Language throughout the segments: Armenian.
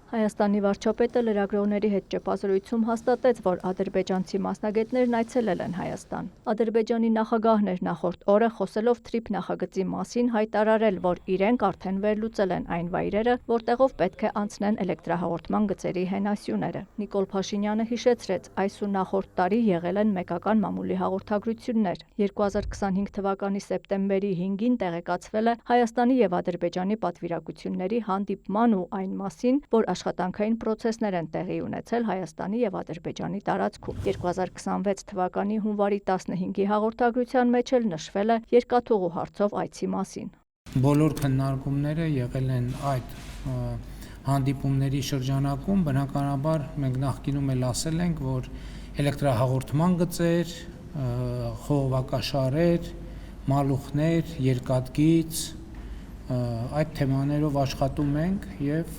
Հայաստանի վարչապետը լրագրողների հետ ճեպազրույցում հաստատեց, որ ադրբեջանցի մասնագետներն այցելել են Հայաստան։ Ադրբեջանի նախագահն էր նախորդ օրը խոսելով թրիփ նախագծի մասին հայտարարել, որ իրենք արդեն վերլուծել են այն վայրերը, որտեղով պետք է անցնեն էլեկտրահաղորդման գծերի հենասյուները։ Նիկոլ Փաշինյանը հիշեցրեց, այս ու նախորդ տարի եղել են մեկական մամուլի հաղորդագրություններ։ 2025 թվականի սեպտեմբերի 5-ին տեղեկացվել է Հայաստանի եւ Ադրբեջանի պատվիրակությունների հանդիպման ու այն մասին, որ աշխատանքային պրոցեսներ են տեղի ունեցել Հայաստանի եւ Ադրբեջանի տարածքում։ 2026 թվականի հունվարի 15-ի հաղորդագրության մեջ էլ նշվել է երկաթուղու հարցով այցի մասին։ Բոլոր քննարկումները եղել են այդ հանդիպումների շրջանակում, բնականաբար մենք նախկինում էլ ասել ենք, որ էլեկտրահաղորդման գծեր, խողովակաշարեր, մալուխներ, երկաթգիծ այդ թեմաներով աշխատում ենք եւ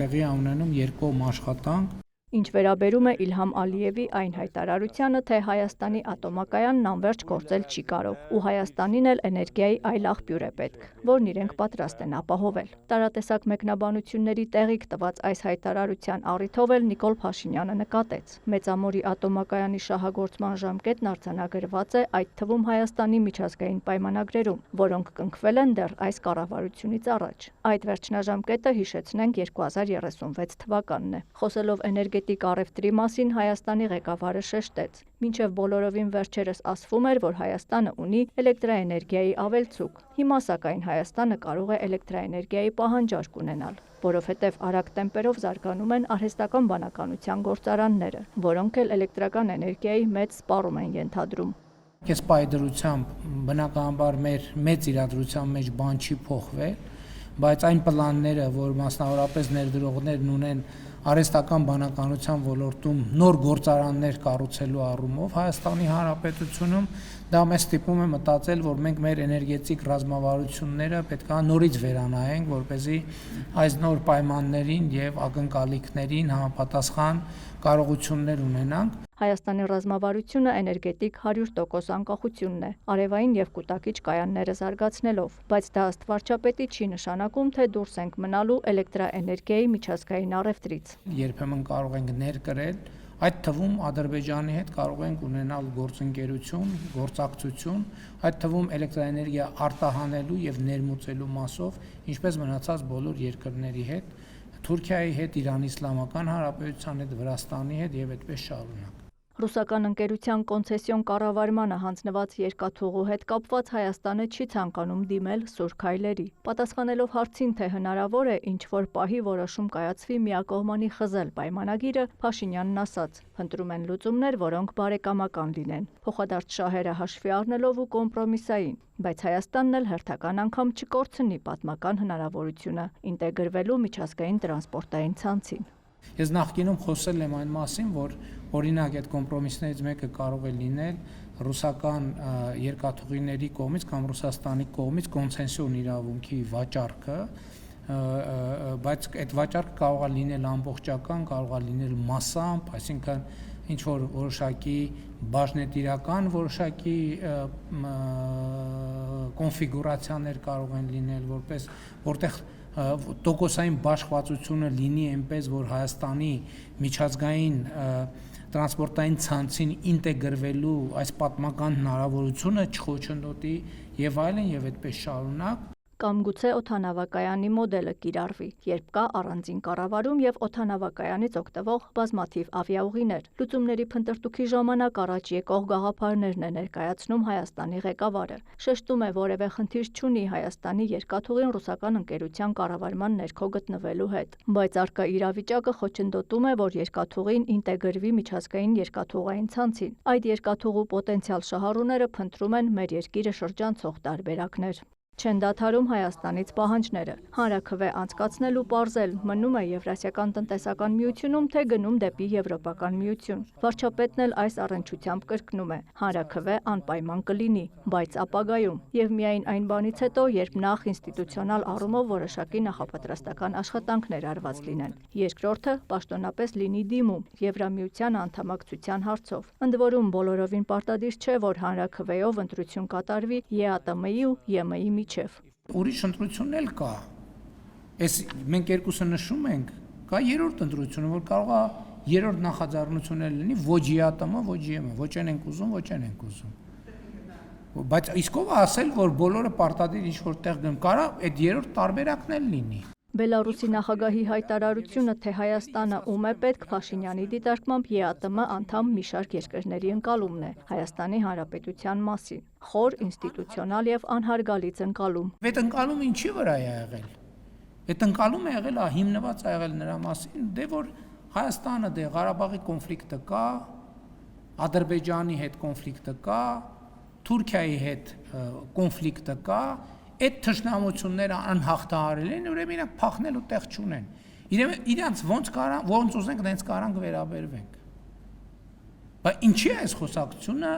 տեղի ունենում երկկողմ աշխատանք։ Ինչ վերաբերում է Իլհամ Ալիևի այն հայտարարությանը, թե Հայաստանի ատոմակայանն անվերջ գործել չի կարող ու Հայաստանին էլ էներգիայի այլ աղբյուր է պետք, որն իրենք պատրաստ են ապահովել։ Տարատեսակ մեկնաբանությունների տեղիք տված այս հայտարարության առիթով էլ Նիկոլ Փաշինյանը նկատեց. Մեծամորի ատոմակայանի շահագործման ժամկետն արձանագրված է այդ թվում Հայաստանի միջազգային պայմանագրերում, որոնք կնքվել են դեռ այս կառավարությունից առաջ։ Այդ վերջնաժամկետը, հիշեցնենք, 2036 թվականն է։ Խոսելով էներգետիկ առևտրի մասին Հայաստանի ղեկավարը շեշտեց. Մինչև բոլորովին վերջերս ասվում էր, որ Հայաստանը ունի էլեկտրաէներգիայի ավելցուկ։ Հիմա սակայն Հայաստանը կարող է էլեկտրաէներգիայի պահանջարկ ունենալ, որովհետև արագ տեմպերով զարգանում են արհեստական բանականության գործարանները, որոնք էլ էլեկտրական էներգիայի մեծ սպառում են ենթադրում։ Այս պայդրությամբ բնականաբար մեր մեծ իրադրության մեջ բան չի փոխվել, բայց այն պլանները, որ մասնավորապես ներդրողներն ունեն արհեստական բանականության ոլորտում նոր գործարաններ կառուցելու առումով Հայաստանի Հանրապետությունում, դա մեզ ստիպում է մտածել, որ մենք մեր էներգետիկ ռազմավարությունները պետք է նորից վերանայենք, որպեսզի այս նոր պայմաններին եւ ակնկալիքներին համապատասխան կարողություններ ունենանք։ Հայաստանի ռազմավարությունը էներգետիկ 100% անկախությունն է, արևային եւ կուտակիչ կայանները զարգացնելով, բայց դա ըստ վարչապետի չի նշանակում, թե դուրս ենք մնալու էլեկտրաէներգիայի միջազգային առևտրից։ Երբեմն կարող ենք ներկրել, այդ թվում Ադրբեջանի հետ կարող ենք ունենալ գործընկերություն, գործակցություն, այդ թվում էլեկտրաէներգիա արտահանելու եւ ներմուծելու մասով, ինչպես մնացած բոլոր երկրների հետ, Թուրքիայի հետ, Իրանի Իսլամական Հանրապետության հետ, Վրաստանի հետ եւ այդպես շարունակ։ Ռուսական ընկերության կոնցեսիոն կառավարմանը հանձնված երկաթուղու հետ կապված Հայաստանը չի ցանկանում դիմել սուր քայլերի։ Պատասխանելով հարցին, թե հնարավոր է ինչ-որ պահի որոշում կայացվի միակողմանի խզել պայմանագիրը, Փաշինյանն ասաց. «Փնտրում են լուծումներ, որոնք բարեկամական լինեն, փոխադարձ շահերը հաշվի առնելով ու կոմպրոմիսային, բայց Հայաստանն էլ հերթական անգամ չկորցնի պատմական հնարավորությունը ինտեգրվելու միջազգային տրանսպորտային ցանցին»։ Ես նախկինում խոսել եմ այն մասին, որ օրինակ այդ կոմպրոմիսներից մեկը կարող է լինել ռուսական երկաթուղիների կողմից կամ Ռուսաստանի կողմից կոնցեսիոն իրավունքի վաճառքը, բայց այդ վաճառքը կարող է լինել ամբողջական, կարող է լինել մասամբ, այսինքն ինչ որ որոշակի բաժնետիրական որոշակի կոնֆիգուրացիաներ կարող են լինել, որտեղ տոկոսային բաշխվածությունը լինի այնպես, որ Հայաստանի միջազգային տրանսպորտային ցանցին ինտեգրվելու այս պատմական հնարավորությունը չխոչընդոտի եւ այլն եւ այդպես շարունակ։ Կամ գուցե օդանավակայանի մոդելը կիրառվի, երբ կա առանձին կառավարում եւ օդանավակայանից օգտվող բազմաթիվ ավիաուղիներ։ Լուծումների փնտրտուքի ժամանակ առաջ եկող գաղափարներն է ներկայացնում Հայաստանի ղեկավարը։ Շեշտում է, որևէ խնդիր չունի Հայաստանի երկաթուղին ռուսական ընկերության կառավարման ներքո գտնվելու հետ, բայց առկա իրավիճակը խոչընդոտում է, որ երկաթուղին ինտեգրվի միջազգային երկաթուղային ցանցին։ Այդ երկաթուղու պոտենցիալ շահառուները փնտրում են մեր երկիրը շրջանցող տարբերակներ։ Չեն դադարում Հայաստանից պահանջները։ Հանրաքվե անցկացնել ու պարզել մնում է Եվրասիական տնտեսական միությունում, թե գնում դեպի Եվրոպական միություն։ Վարչապետն էլ այս առնչությամբ կրկնում է. հանրաքվե անպայման կլինի, բայց ապագայում եւ միայն այն բանից հետո, երբ նախ ինստիտուցիոնալ առումով որոշակի նախապատրաստական աշխատանքներ արված լինեն։ Երկրորդը պաշտոնապես լինի դիմում Եվրամիության անդամակցության հարցով։ Ընդ որում բոլորովին պարտադիր չէ, որ հանրաքվեով ընտրություն կատարվի ԵԱՏՄ-ի ու ԵՄ-ի միջև։ Ուրիշ ընտրություն էլ կա։ Մենք երկուսը նշում ենք, կա երրորդ ընտրությունը, որ կարող է երրորդ նախաձեռնությունը լինի ոչ ԵԱՏՄ, ոչ ԵՄ, ոչ են ենք ուզում, ոչ են ենք ուզում։ Բայց իսկ ով ասել, որ բոլորը պարտադիր ինչ որտեղ գնում, կարող այդ երրորդ տարբերակն էլ լինի։ Բելարուսի նախագահի հայտարարությունը, թե Հայաստանը ում է պետք, Փաշինյանի դիտարկմամբ ԵԱՏՄ անդամ մի շարք երկրների ընկալումն է Հայաստանի Հանրապետության մասին։ Խոր, ինստիտուցիոնալ եւ անհարգալից ընկալում։ Այդ ընկալումը ինչի վրա է եղել։ Այդ ընկալումը եղել է հիմնված է եղել նրա մասին, դե որ Հայաստանը դե Ղարաբաղի կոնֆլիկտը կա, Ադրբեջանի հետ կոնֆլիկտը կա, Թուրքիայի հետ կոնֆլիկտը կա, այդ թշնամությունները անհաղթահարել են, ուրեմն իրանք փախնելու տեղ չունեն։ Իրանց ոնց ուզենք դենց կարանք վերաբերվենք։ Բայց ինչի է այս խոսակցությունը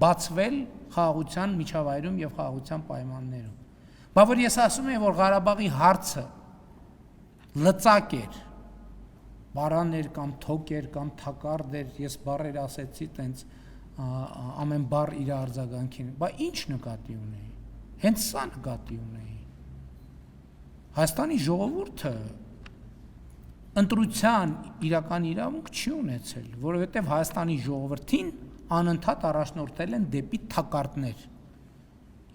բացվել խաղաղության միջավայրում եւ խաղաղության պայմաններում։ Բա որ ես ասում եմ, որ Ղարաբաղի հարցը լծակ էր, բարան էր կամ թոք էր կամ թակարդ էր, ես բառեր ասեցի տենց ամեն բառ իր արձագանքին, բայց ինչ նկատի ունեի։ Հենց սա նկատի ունեի։ Հայաստանի ժողովուրդը ընտրության իրական իրավունք չի ունեցել, որովհետև Հայաստանի ժողովրդին անընդհատ առաջնորդել են դեպի թակարդներ։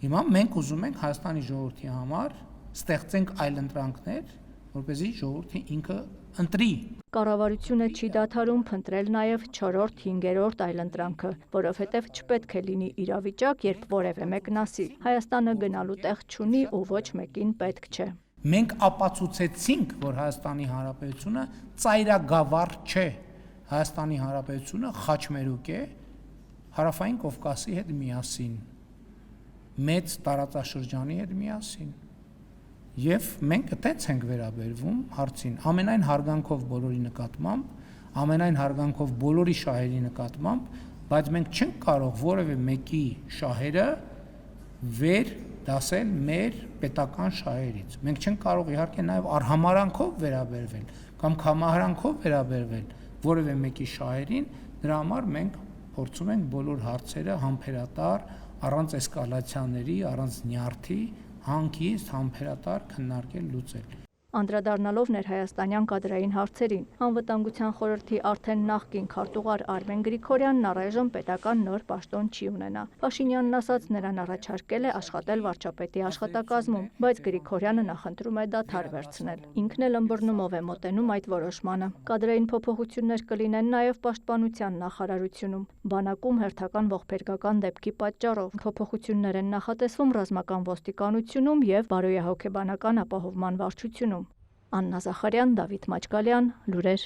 Հիմա մենք ուզում ենք Հայաստանի ժողովրդի համար ստեղծենք այլընտրանքներ, որպեսզի ժողովուրդը ինքը ընտրի։ Կառավարությունը չի դադարում փնտրել նաև 4-րդ, 5-րդ այլընտրանքը, որովհետև չպետք է լինի իրավիճակ, երբ որևէ մեկն ասի Հայաստանը գնալու տեղ չունի ու ոչ մեկին պետք չէ։ Մենք ապացուցեցինք, որ Հայաստանի Հանրապետությունը ծայրագավառ չէ։ Հայաստանի Հանրապետությունը խաչմերուկ է Հարավային Կովկասի հետ միասին, մեծ տարածաշրջանի հետ միասին։ Եվ մենք այդպես ենք վերաբերվում հարցին, ամենայն հարգանքով բոլորի նկատմամբ, ամենայն հարգանքով բոլորի շահերի նկատմամբ, բայց մենք չենք կարող որևէ մեկի շահերը վեր դասել մեր պետական շահերից։ Մենք չենք կարող իհարկե նաև արհամարանքով վերաբերվել կամ կամահարանքով վերաբերվել որևէ մեկի շահերին, դրա համար մենք փորձում ենք բոլոր հարցերը համբերատար, առանց էսկալացիաների, առանց նյարդի հանգիստ համբերատար քննարկել լուծել։ Անդրադառնալով ներհայաստանյան կադրային հարցերին, Անվտանգության խորհրդի արդեն նախկին քարտուղար Արմեն Գրիգորյանն առայժմ պետական նոր պաշտոն չի ունենա։ Փաշինյանն ասաց, նրան առաջարկել է աշխատել վարչապետի աշխատակազմում, բայց Գրիգորյանը նախընտրում է դադար վերցնել։ Ինքն էլ ըմբռնումով է մոտենում այդ որոշմանը։ Կադրային փոփոխություններ կլինեն նաև Պաշտպանության նախարարությունում, բանակում հերթական ողբերգական դեպքի պատճառով։ Փոփոխություններ են նախատեսվում ռազմական ոստիկանությունում եւ բարոյահոգեբանական ապահովման վարչությունում։ Աննա Զախարյան, Դավիթ Մաչկալյան, լուրեր։